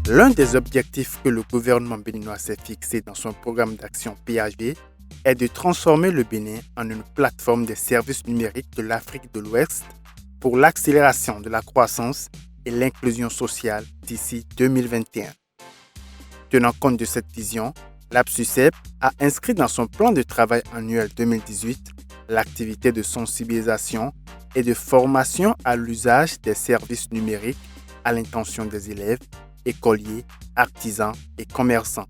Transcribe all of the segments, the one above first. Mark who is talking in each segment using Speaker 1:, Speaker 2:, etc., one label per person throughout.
Speaker 1: L'un des objectifs que le gouvernement béninois s'est fixé dans son programme d'action PAG est de transformer le Bénin en une plateforme des services numériques de l'Afrique de l'Ouest pour l'accélération de la croissance et l'inclusion sociale d'ici 2021. Tenant compte de cette vision, l'APSUCEP a inscrit dans son plan de travail annuel 2018 l'activité de sensibilisation et de formation à l'usage des services numériques à l'intention des élèves, écoliers, artisans et commerçants.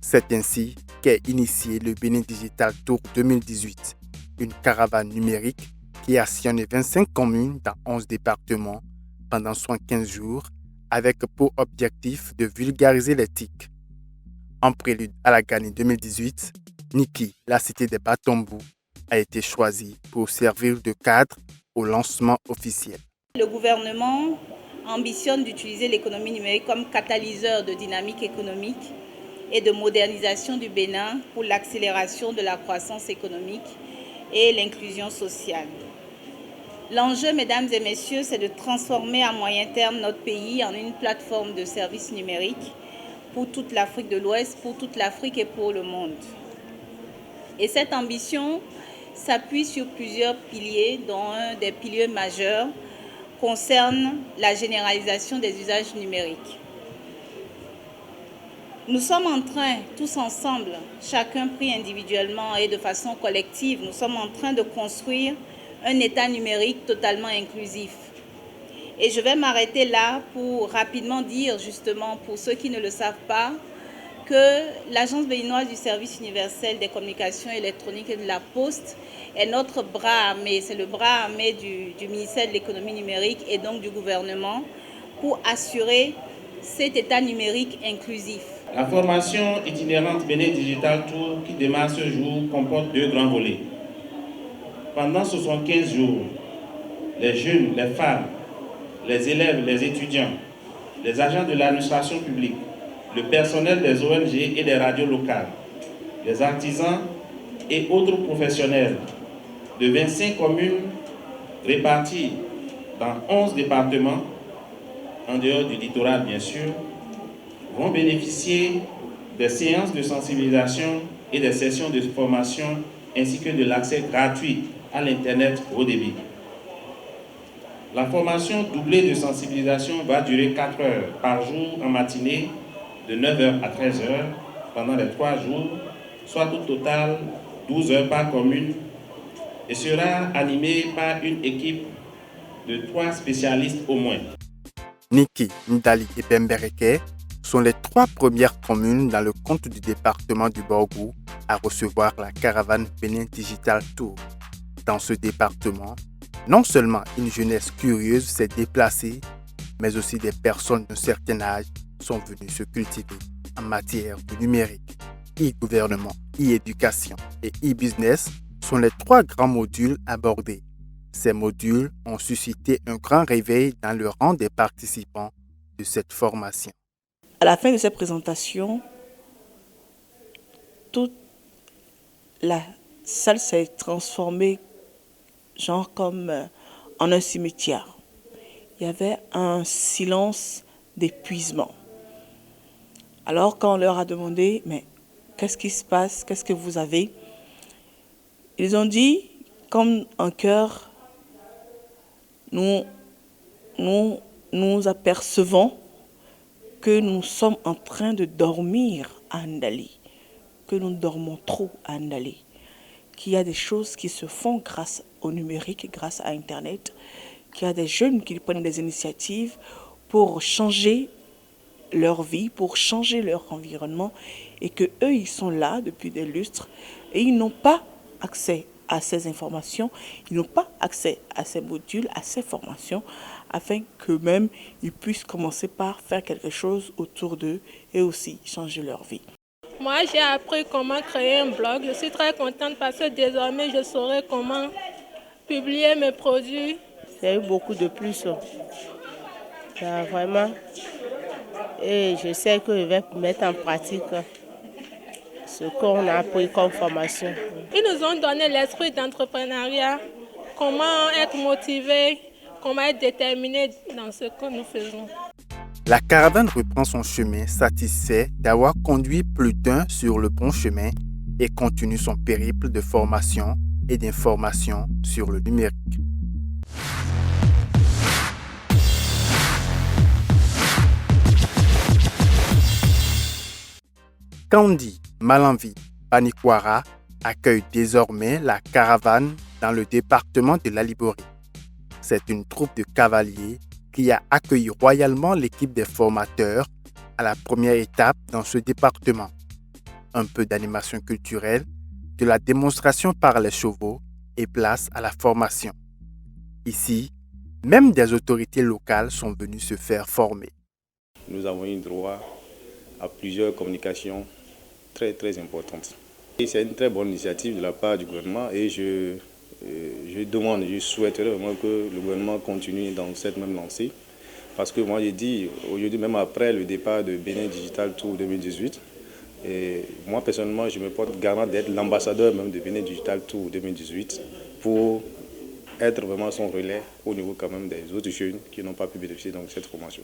Speaker 1: C'est ainsi qu'est initié le Bénin Digital Tour 2018, une caravane numérique qui a sillonné 25 communes dans 11 départements pendant 75 jours avec pour objectif de vulgariser les TIC. En prélude à la Gani 2018, Niki, la cité des Batombous, a été choisie pour servir de cadre au lancement officiel.
Speaker 2: Le gouvernement ambitionne d'utiliser l'économie numérique comme catalyseur de dynamique économique et de modernisation du Bénin pour l'accélération de la croissance économique et l'inclusion sociale. L'enjeu, mesdames et messieurs, c'est de transformer à moyen terme notre pays en une plateforme de services numériques pour toute l'Afrique de l'Ouest, pour toute l'Afrique et pour le monde. Et cette ambition s'appuie sur plusieurs piliers, dont un des piliers majeurs concerne la généralisation des usages numériques. Nous sommes en train, tous ensemble, chacun pris individuellement et de façon collective, nous sommes en train de construire un État numérique totalement inclusif. Et je vais m'arrêter là pour rapidement dire, justement, pour ceux qui ne le savent pas, que l'Agence béninoise du service universel des communications électroniques et de la Poste est notre bras armé, c'est le bras armé du ministère de l'économie numérique et donc du gouvernement pour assurer cet État numérique inclusif.
Speaker 3: La formation itinérante Bénin Digital Tour qui démarre ce jour comporte 2 grands volets. Pendant 75 jours, les jeunes, les femmes, les élèves, les étudiants, les agents de l'administration publique, le personnel des ONG et des radios locales, les artisans et autres professionnels de 25 communes réparties dans 11 départements, en dehors du littoral bien sûr, vont bénéficier des séances de sensibilisation et des sessions de formation ainsi que de l'accès gratuit à l'Internet haut débit. La formation doublée de sensibilisation va durer 4 heures par jour en matinée, de 9h à 13h pendant les 3 jours, soit au total 12 heures par commune, et sera animée par une équipe de 3 spécialistes au moins.
Speaker 1: Niki, Ndali et Bembereke sont les 3 premières communes dans le compte du département du Borgou à recevoir la caravane Bénin Digital Tour. Dans ce département, non seulement une jeunesse curieuse s'est déplacée, mais aussi des personnes d'un certain âge sont venues se cultiver en matière de numérique. E-gouvernement, e-éducation et e-business sont les 3 grands modules abordés. Ces modules ont suscité un grand réveil dans le rang des participants de cette formation.
Speaker 4: À la fin de cette présentation, toute la salle s'est transformée genre comme en un cimetière. Il y avait un silence d'épuisement. Alors quand on leur a demandé, mais qu'est-ce qui se passe, qu'est-ce que vous avez? Ils ont dit, comme un cœur, nous apercevons que nous sommes en train de dormir à Ndali, que nous dormons trop à Ndali, qu'il y a des choses qui se font grâce au numérique, grâce à Internet, qu'il y a des jeunes qui prennent des initiatives pour changer leur vie, pour changer leur environnement, et que eux ils sont là depuis des lustres et ils n'ont pas accès à ces informations, ils n'ont pas accès à ces modules, à ces formations, afin qu'eux-mêmes ils puissent commencer par faire quelque chose autour d'eux et aussi changer leur vie.
Speaker 5: Moi, j'ai appris comment créer un blog. Je suis très contente parce que désormais, je saurai comment publier mes produits.
Speaker 6: Il y a eu beaucoup de plus. Vraiment. Et je sais que je vais mettre en pratique ce qu'on a appris comme formation.
Speaker 5: Ils nous ont donné l'esprit d'entrepreneuriat, comment être motivé, comment être déterminé dans ce que nous faisons.
Speaker 1: La caravane reprend son chemin satisfait d'avoir conduit plus d'un sur le bon chemin et continue son périple de formation et d'information sur le numérique. Kandi, Malanvi, Panikwara accueille désormais la caravane dans le département de la Liborie. C'est une troupe de cavaliers qui a accueilli royalement l'équipe des formateurs à la première étape dans ce département. Un peu d'animation culturelle, de la démonstration par les chevaux et place à la formation. Ici, même des autorités locales sont venues se faire former.
Speaker 7: Nous avons eu droit à plusieurs communications très importantes. Et c'est une très bonne initiative de la part du gouvernement et je souhaiterais vraiment que le gouvernement continue dans cette même lancée. Parce que moi, j'ai dit, aujourd'hui, même après le départ de Bénin Digital Tour 2018, et moi, personnellement, je me porte garant d'être l'ambassadeur même de Bénin Digital Tour 2018 pour être vraiment son relais au niveau quand même des autres jeunes qui n'ont pas pu bénéficier de cette formation.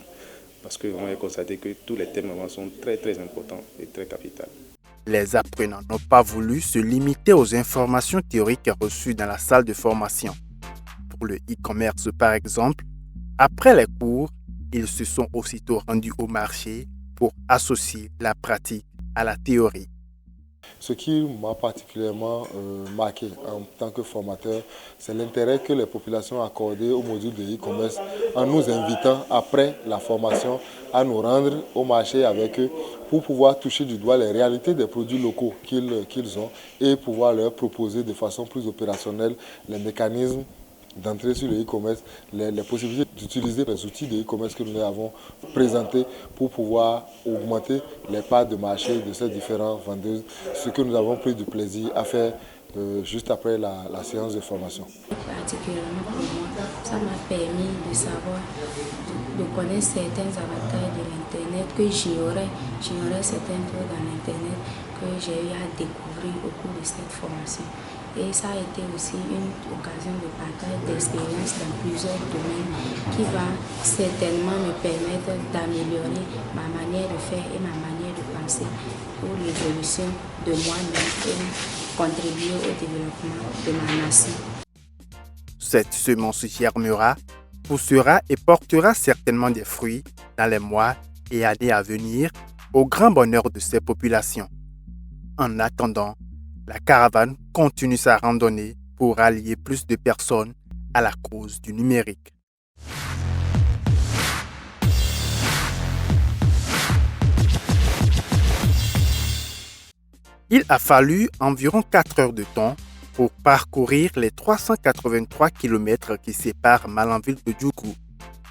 Speaker 7: Parce que vraiment, j'ai constaté que tous les thèmes vraiment sont très importants et très capitaux.
Speaker 1: Les apprenants n'ont pas voulu se limiter aux informations théoriques reçues dans la salle de formation. Pour le e-commerce, par exemple, après les cours, ils se sont aussitôt rendus au marché pour associer la pratique à la théorie.
Speaker 8: Ce qui m'a particulièrement marqué en tant que formateur, c'est l'intérêt que les populations ont accordé au module de e-commerce en nous invitant, après la formation, à nous rendre au marché avec eux pour pouvoir toucher du doigt les réalités des produits locaux qu'ils ont et pouvoir leur proposer de façon plus opérationnelle les mécanismes d'entrer sur le e-commerce, les possibilités d'utiliser les outils de e-commerce que nous avons présentés pour pouvoir augmenter les parts de marché de ces différentes vendeuses, ce que nous avons pris du plaisir à faire juste après la séance de formation.
Speaker 9: Particulièrement pour moi, ça m'a permis de savoir, de connaître certains avantages de l'Internet que j'ignorais certains trucs dans l'Internet que j'ai eu à découvrir au cours de cette formation. Et ça a été aussi une occasion de partage d'expérience dans plusieurs domaines qui va certainement me permettre d'améliorer ma manière de faire et ma manière de penser pour l'évolution de moi-même et contribuer au développement de ma nation.
Speaker 1: Cette semence germera, poussera et portera certainement des fruits dans les mois et années à venir au grand bonheur de ces populations. En attendant, la caravane continue sa randonnée pour allier plus de personnes à la cause du numérique. Il a fallu environ 4 heures de temps pour parcourir les 383 km qui séparent Malanville de Djougou.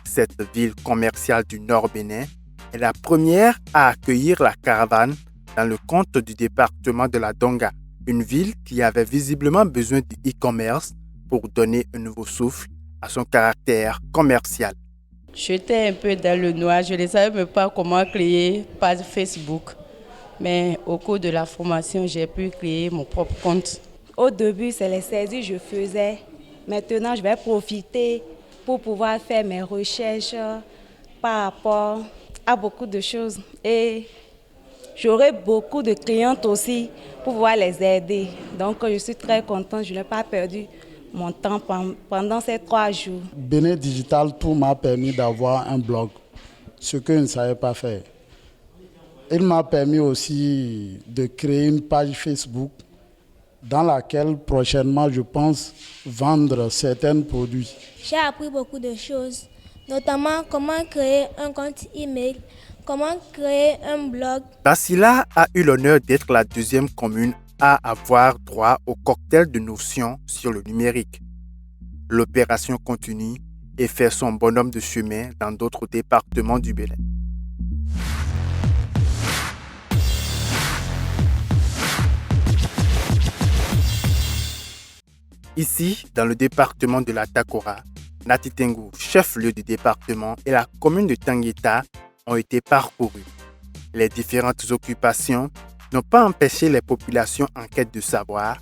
Speaker 1: Cette ville commerciale du Nord Bénin est la première à accueillir la caravane dans le compte du département de la Donga, une ville qui avait visiblement besoin du e-commerce pour donner un nouveau souffle à son caractère commercial.
Speaker 6: J'étais un peu dans le noir, je ne savais même pas comment créer page Facebook. Mais au cours de la formation, j'ai pu créer mon propre compte.
Speaker 10: Au début, c'est les saisies que je faisais. Maintenant, je vais profiter pour pouvoir faire mes recherches par rapport à beaucoup de choses. Et j'aurai beaucoup de clientes aussi pour pouvoir les aider. Donc, je suis très contente. Je n'ai pas perdu mon temps pendant ces 3 jours.
Speaker 11: Bénin Digital Tour m'a permis d'avoir un blog, ce que je ne savais pas faire. Il m'a permis aussi de créer une page Facebook dans laquelle prochainement je pense vendre certains produits.
Speaker 12: J'ai appris beaucoup de choses, notamment comment créer un compte email, comment créer un blog.
Speaker 1: Basila a eu l'honneur d'être la 2e commune à avoir droit au cocktail de notions sur le numérique. L'opération continue et fait son bonhomme de chemin dans d'autres départements du Bénin. Ici, dans le département de la Takora, Natitengu, chef-lieu du département, et la commune de Tangueta ont été parcourus. Les différentes occupations n'ont pas empêché les populations en quête de savoir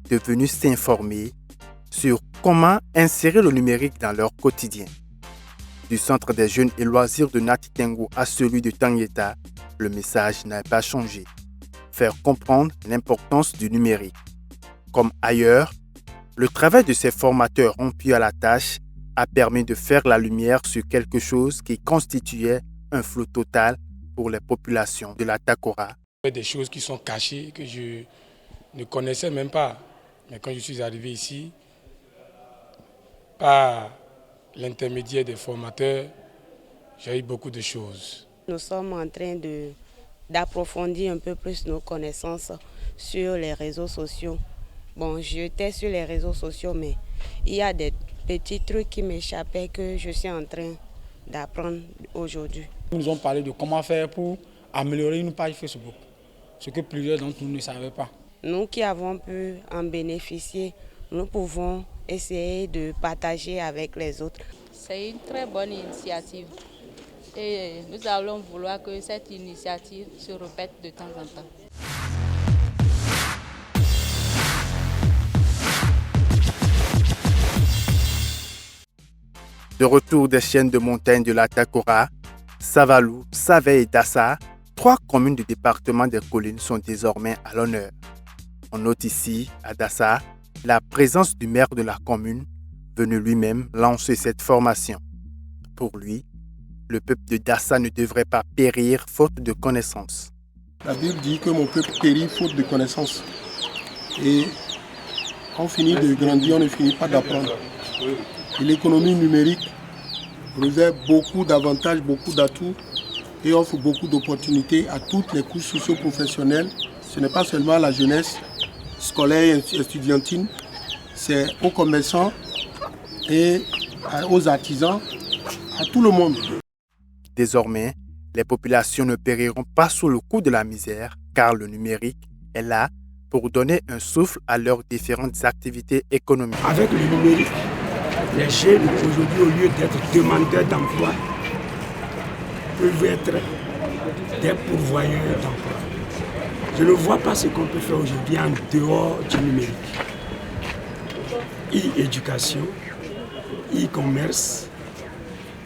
Speaker 1: de venir s'informer sur comment insérer le numérique dans leur quotidien. du Centre des jeunes et loisirs de Natitengo à celui de Tangueta, le message n'a pas changé. Faire comprendre l'importance du numérique. Comme ailleurs, le travail de ces formateurs rompus à la tâche a permis de faire la lumière sur quelque chose qui constituait un flou total pour les populations de la Takora.
Speaker 13: Des choses qui sont cachées, que je ne connaissais même pas. Mais quand je suis arrivé ici, par l'intermédiaire des formateurs, j'ai eu beaucoup de choses.
Speaker 14: Nous sommes en train d'approfondir un peu plus nos connaissances sur les réseaux sociaux. Bon, j'étais sur les réseaux sociaux, mais il y a des petits trucs qui m'échappaient que je suis en train d'apprendre aujourd'hui.
Speaker 13: Nous nous ont parlé de comment faire pour améliorer une page Facebook, ce que plusieurs d'entre nous ne savaient pas.
Speaker 14: Nous qui avons pu en bénéficier, nous pouvons essayer de partager avec les autres.
Speaker 15: C'est une très bonne initiative et nous allons vouloir que cette initiative se répète de temps en temps.
Speaker 1: De retour des chaînes de montagnes de la Takora, Savalou, Savé et Dassa, 3 communes du département des collines sont désormais à l'honneur. On note ici, à Dassa, la présence du maire de la commune, venu lui-même lancer cette formation. Pour lui, le peuple de Dassa ne devrait pas périr faute de connaissances.
Speaker 16: La Bible dit que mon peuple périt faute de connaissances. Et on finit de grandir, on ne finit pas d'apprendre. Et l'économie numérique revêt beaucoup d'avantages, beaucoup d'atouts et offre beaucoup d'opportunités à toutes les couches socio-professionnelles. Ce n'est pas seulement la jeunesse scolaire et estudiantine, c'est aux commerçants et aux artisans, à tout le monde.
Speaker 1: Désormais, les populations ne périront pas sous le coup de la misère car le numérique est là pour donner un souffle à leurs différentes activités économiques.
Speaker 17: Avec le numérique, les jeunes aujourd'hui, au lieu d'être demandeurs d'emploi, peuvent être des pourvoyeurs d'emploi. Je ne vois pas ce qu'on peut faire aujourd'hui en dehors du numérique. E-éducation, e-commerce,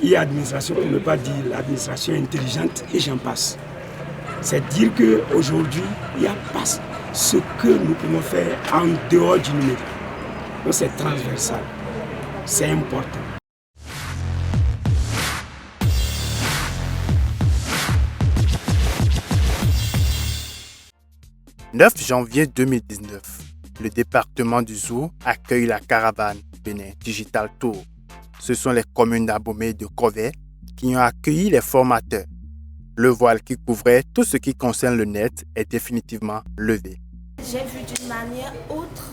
Speaker 17: e-administration, pour ne pas dire l'administration intelligente, et j'en passe. C'est dire qu'aujourd'hui, il n'y a pas ce que nous pouvons faire en dehors du numérique. Donc c'est transversal, c'est important.
Speaker 1: 9 janvier 2019, le département du Zou accueille la caravane Bénin Digital Tour. Ce sont les communes d'Abomey et de Kové qui ont accueilli les formateurs. Le voile qui couvrait tout ce qui concerne le net est définitivement levé.
Speaker 18: J'ai vu d'une manière autre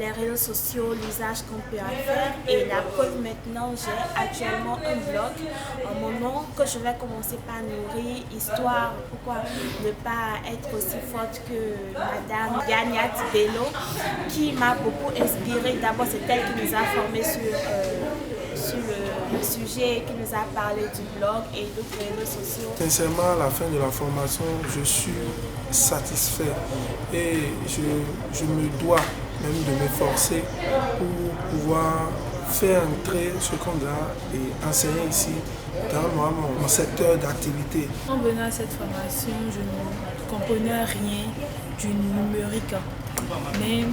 Speaker 18: les réseaux sociaux, l'usage qu'on peut en faire, et la preuve maintenant, j'ai actuellement un blog en mon nom que je vais commencer par nourrir, histoire, pourquoi ne pas être aussi forte que Madame Yanyat Bello, qui m'a beaucoup inspirée. D'abord, c'est elle qui nous a formés sur le sujet, qui nous a parlé du blog et d'autres réseaux sociaux.
Speaker 19: Sincèrement, à la fin de la formation, je suis satisfait et je me dois même de m'efforcer pour pouvoir faire entrer ce qu'on a enseigné ici dans mon secteur d'activité.
Speaker 20: En venant à cette formation, je ne comprenais rien du numérique, mais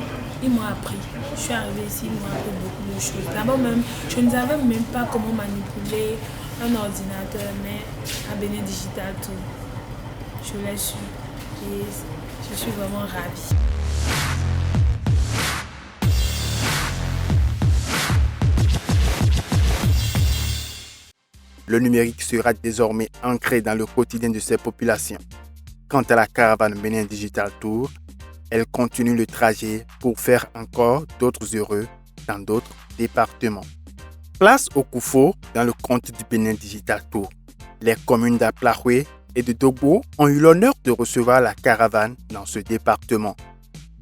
Speaker 20: ils m'ont appris. Je suis arrivée ici, ils m'ont appris beaucoup de choses. D'abord même, je ne savais même pas comment manipuler un ordinateur, mais à Bénin Digital Tour, je l'ai su et je suis vraiment ravie.
Speaker 1: Le numérique sera désormais ancré dans le quotidien de ces populations. Quant à la caravane Bénin Digital Tour, elle continue le trajet pour faire encore d'autres heureux dans d'autres départements. Place au Koufo dans le compte du Bénin Digital Tour. Les communes d'Aplahoué et de Dogbo ont eu l'honneur de recevoir la caravane dans ce département.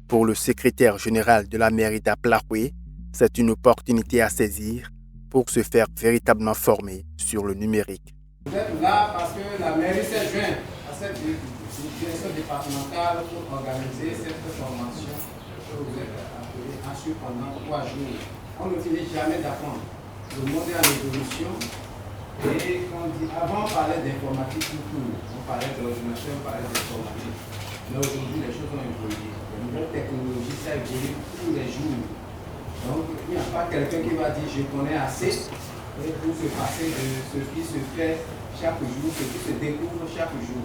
Speaker 1: Pour le secrétaire général de la mairie d'Aplahoué, c'est une opportunité à saisir pour se faire véritablement former sur le numérique.
Speaker 21: Vous êtes là parce que la mairie s'est jointe à cette direction départementale pour organiser cette formation que vous êtes appelé à suivre pendant 3 jours. On ne finit jamais d'apprendre. Le monde est en évolution Et avant, on parlait d'informatique tout court. On parlait d'ordinateur, on parlait d'informatique. Mais aujourd'hui, les choses ont évolué. Les nouvelles technologies, ça évolue tous les jours. Donc, il n'y a pas quelqu'un qui va dire je connais assez pour se passer de ce qui se fait chaque jour, ce qui se découvre chaque jour.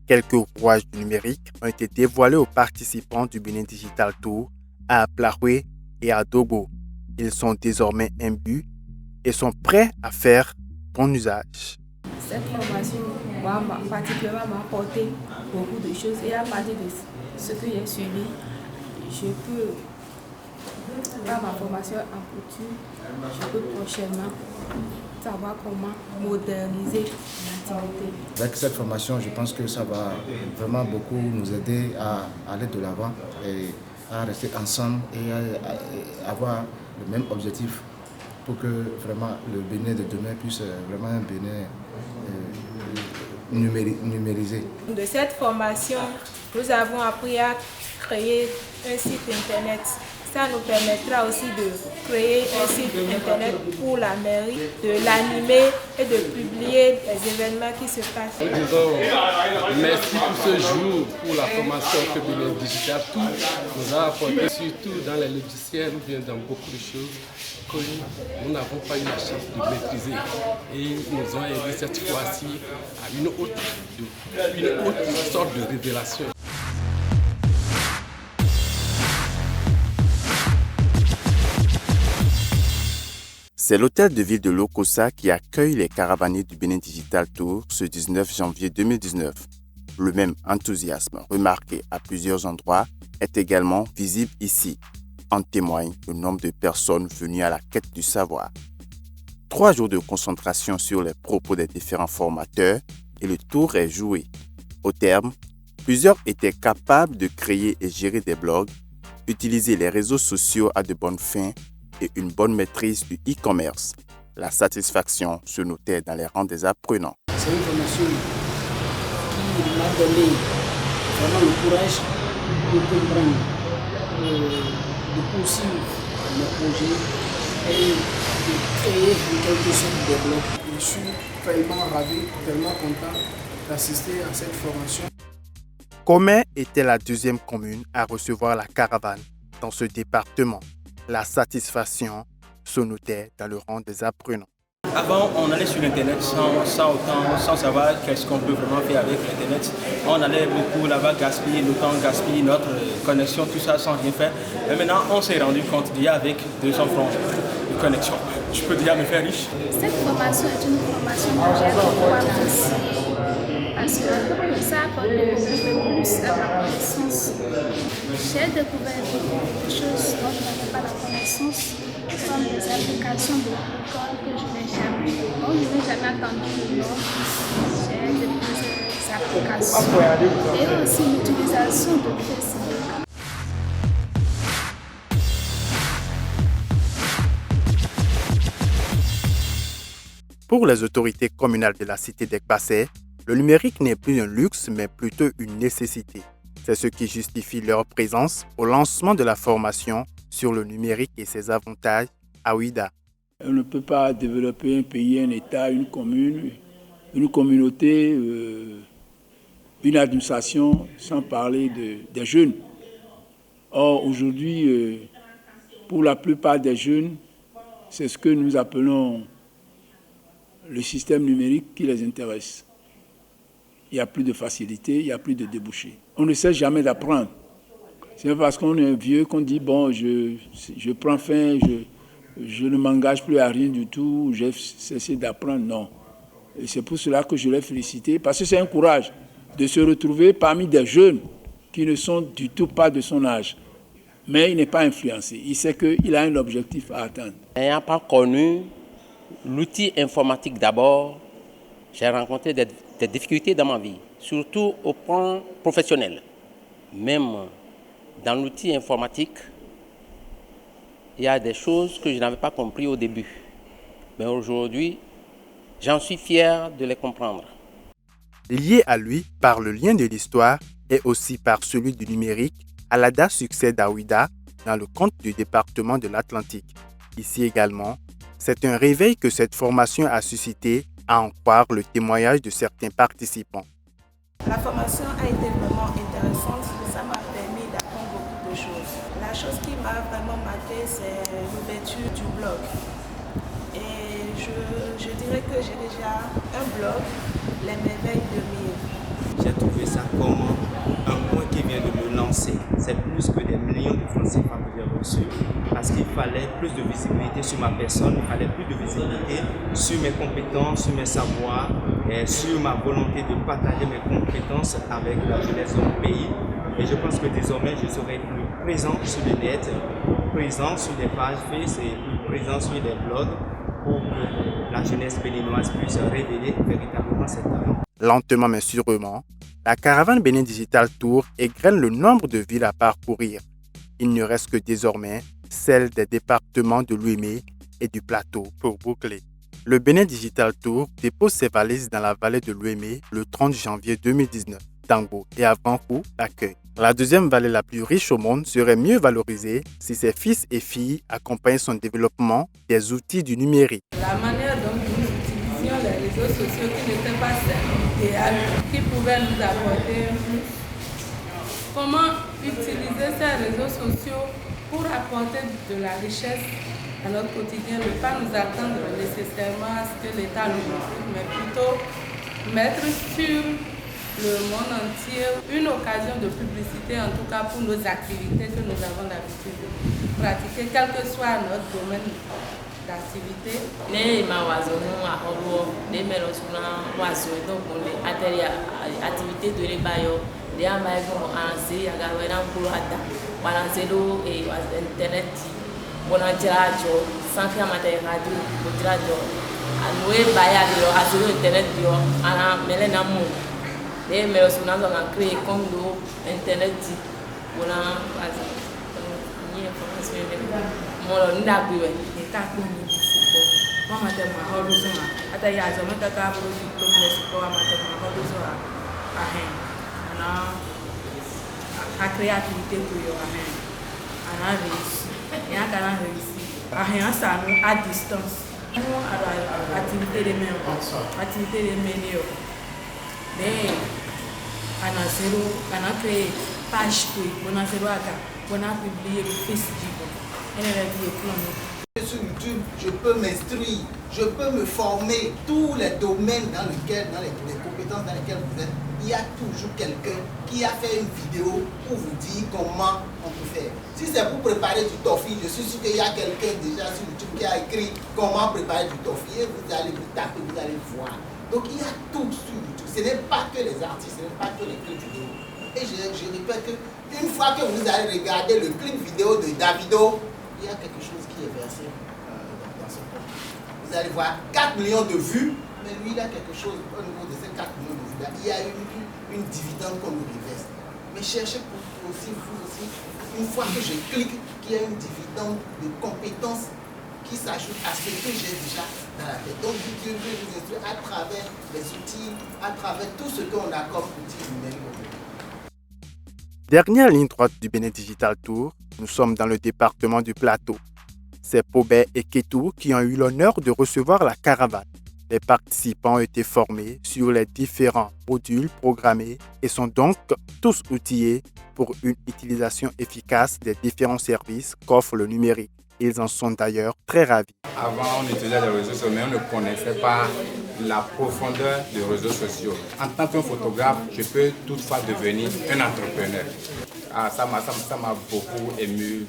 Speaker 1: Quelques rouages du numérique ont été dévoilés aux participants du Benin Digital Tour à Aplaroué et à Dogo. Ils sont désormais imbus et sont prêts à faire bon usage.
Speaker 2: Cette formation, moi, particulièrement, m'a apporté beaucoup de choses et à partir de ce que j'ai suivi, je peux, par ma formation en couture, je peux prochainement savoir comment moderniser l'activité.
Speaker 22: Avec cette formation, je pense que ça va vraiment beaucoup nous aider à aller de l'avant et à rester ensemble et à avoir le même objectif pour que vraiment le Bénin de demain puisse vraiment un Bénin numérisé.
Speaker 2: De cette formation, nous avons appris à créer un site internet. Ça nous permettra aussi de créer un site internet pour la mairie, de l'animer et de publier les événements qui se passent.
Speaker 23: Nous disons merci pour ce jour, pour la formation que Benin Digital Tour nous a apporté, surtout dans les logiciels ou bien dans beaucoup de choses que nous n'avons pas eu la chance de maîtriser. Et ils nous ont aidé cette fois-ci à une autre sorte de révélation.
Speaker 1: C'est l'hôtel de ville de Lokossa qui accueille les caravaniers du Benin Digital Tour ce 19 janvier 2019. Le même enthousiasme remarqué à plusieurs endroits est également visible ici. En témoigne le nombre de personnes venues à la quête du savoir. 3 jours de concentration sur les propos des différents formateurs et le tour est joué. Au terme, plusieurs étaient capables de créer et gérer des blogs, utiliser les réseaux sociaux à de bonnes fins et une bonne maîtrise du e-commerce. La satisfaction se notait dans les rangs des apprenants.
Speaker 24: C'est une formation qui m'a donné vraiment le courage de comprendre, de poursuivre mes projets et de créer quelque chose de blocs.
Speaker 19: Je suis tellement ravi, tellement content d'assister à cette formation.
Speaker 1: Commet était la 2e commune à recevoir la caravane dans ce département. La satisfaction se notait dans le rang des apprenants.
Speaker 25: Avant, on allait sur Internet sans savoir qu'est-ce qu'on peut vraiment faire avec Internet. On allait beaucoup là-bas gaspiller notre temps, gaspiller notre connexion, tout ça sans rien faire. Mais maintenant, on s'est rendu compte déjà avec 200 francs de connexion, je peux déjà me faire riche.
Speaker 26: Cette formation est une formation que j'ai beaucoup appréciée parce que ça apporte un peu plus à ma connaissance. J'ai découvert beaucoup de choses dont je n'avais pas la connaissance, comme des applications de l'école que je n'ai jamais entendu de nom. J'ai des applications et aussi l'utilisation de Facebook.
Speaker 1: Pour les autorités communales de la cité d'Ekbassé, le numérique n'est plus un luxe mais plutôt une nécessité. C'est ce qui justifie leur présence au lancement de la formation sur le numérique et ses avantages à Ouida.
Speaker 27: On ne peut pas développer un pays, un État, une commune, une communauté, une administration sans parler des jeunes. Or, aujourd'hui, pour la plupart des jeunes, c'est ce que nous appelons le système numérique qui les intéresse. Il n'y a plus de facilité, il n'y a plus de débouchés. On ne sait jamais d'apprendre. C'est parce qu'on est vieux qu'on dit, bon, je prends fin, je ne m'engage plus à rien du tout, j'ai cessé d'apprendre. Non. Et c'est pour cela que je l'ai félicité, parce que c'est un courage de se retrouver parmi des jeunes qui ne sont du tout pas de son âge. Mais il n'est pas influencé. Il sait qu'il a un objectif à atteindre.
Speaker 28: N'ayant pas connu l'outil informatique d'abord, j'ai rencontré des difficultés dans ma vie, surtout au plan professionnel. Même dans l'outil informatique, il y a des choses que je n'avais pas compris au début. Mais aujourd'hui, j'en suis fier de les comprendre.
Speaker 1: Lié à lui par le lien de l'histoire et aussi par celui du numérique, Alada succède à Ouida dans le compte du département de l'Atlantique. Ici également, C'est un réveil que cette formation a suscité, à en croire le témoignage de certains participants.
Speaker 3: La formation a été vraiment intéressante, ça m'a permis d'apprendre beaucoup de choses. La chose qui m'a vraiment marqué, c'est l'ouverture du blog. Et je dirais que j'ai déjà un blog, Les Merveilles de Mille.
Speaker 4: J'ai trouvé ça comme un point qui vient de me lancer. C'est plus que des millions de francs CFA que j'ai reçus parce qu'il fallait plus de visibilité sur ma personne, il fallait plus de visibilité sur mes compétences, sur mes savoirs, et sur ma volonté de partager mes compétences avec la jeunesse de mon pays. Et je pense que désormais, je serai plus présent sur le net, présent sur des pages Facebook et plus présent sur des blogs pour que la jeunesse béninoise puisse révéler véritablement ses talents.
Speaker 1: Lentement mais sûrement, la caravane Bénin Digital Tour égrène le nombre de villes à parcourir. Il ne reste que désormais celle des départements de Lomé et du Plateau pour boucler. Le Bénin Digital Tour dépose ses valises dans la vallée de Lomé le 30 janvier 2019. Tango et Avankou l'accueillent. La deuxième vallée la plus riche au monde serait mieux valorisée si ses fils et filles accompagnent son développement des outils du numérique.
Speaker 5: La manière dont nous utilisions les réseaux sociaux qui n'étaient pas idéales, qui pouvaient nous apporter plus. Comment utiliser ces réseaux sociaux pour apporter de la richesse à notre quotidien, ne pas nous attendre nécessairement à ce que l'État nous montre, mais plutôt mettre sur le monde entier une occasion de publicité, en tout cas pour nos activités que nous avons l'habitude de pratiquer, quel que soit notre domaine d'activité.
Speaker 6: Les mawazono à Holo, les mélosuna oiseaux, donc les activités de l'ébayo, les amaïvons en Asie, à Gavana Pulada, Wanazelo et Internet, Bonadirajo, Sankia Matay Radio, Bodrajo, à Noé Bayado, à Internet, à la Melena Mou. Les mélosuna ont créé comme l'eau, Internet, on a une information de mon n'aboué.
Speaker 20: Mama te ma hodo zuma ata ya zo mata ka bro di problem ko ma te ma hodo zo a hen ana a creativité ko yo a hen ana réussi ya kana réussi a hen ça nous à distance nous à activité de main activité de médio mais ana zéro ana créer page ko bona zéro aka bona publier le Facebook elle a dit plan.
Speaker 7: Sur YouTube, je peux m'instruire, je peux me former. Tous les domaines dans les compétences dans lesquelles vous êtes, il y a toujours quelqu'un qui a fait une vidéo pour vous dire comment on peut faire. Si c'est pour préparer du tofu, je suis sûr qu'il y a quelqu'un déjà sur YouTube qui a écrit comment préparer du tofu. Et vous allez vous taper, vous allez voir. Donc il y a tout sur YouTube. Ce n'est pas que les artistes, ce n'est pas que les clips vidéo. Et je répète qu'une fois que vous allez regarder le clip vidéo de Davido, il y a quelque chose qui est versé dans ce compte. Vous allez voir 4 millions de vues, mais lui, il a quelque chose au niveau de ces 4 millions de vues-là. Il y a une dividende qu'on nous reverse. Mais cherchez pour aussi, vous aussi, une fois que je clique, qu'il y a une dividende de compétences qui s'ajoute à ce que j'ai déjà dans la tête. Donc, Dieu veut vous instruire à travers les outils, à travers tout ce qu'on a comme outils numériques.
Speaker 1: Dernière ligne droite du Bénin Digital Tour, nous sommes dans le département du Plateau. C'est Pobé et Kétou qui ont eu l'honneur de recevoir la caravane. Les participants ont été formés sur les différents modules programmés et sont donc tous outillés pour une utilisation efficace des différents services qu'offre le numérique. Ils en sont d'ailleurs très ravis.
Speaker 8: Avant, on utilisait les réseaux sociaux, mais on ne connaissait pas la profondeur des réseaux sociaux. En tant que photographe, je peux toutefois devenir un entrepreneur. Ça m'a beaucoup ému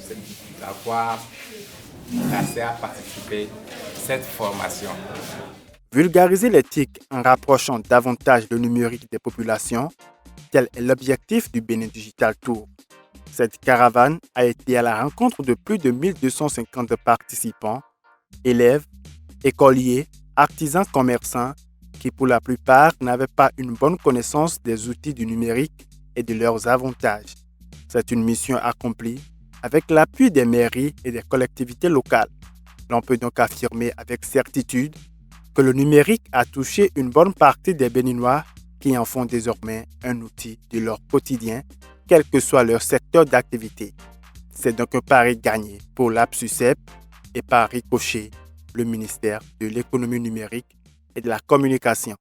Speaker 8: d'avoir assez à participer à cette formation.
Speaker 1: Vulgariser l'éthique en rapprochant davantage le numérique des populations, tel est l'objectif du Bénin Digital Tour. Cette caravane a été à la rencontre de plus de 1250 participants, élèves, écoliers, artisans, commerçants, qui pour la plupart n'avaient pas une bonne connaissance des outils du numérique et de leurs avantages. C'est une mission accomplie avec l'appui des mairies et des collectivités locales. L'on peut donc affirmer avec certitude que le numérique a touché une bonne partie des Béninois qui en font désormais un outil de leur quotidien, quel que soit leur secteur d'activité. C'est donc un pari gagné pour l'APSUCEP et par ricochet le ministère de l'économie numérique et de la communication.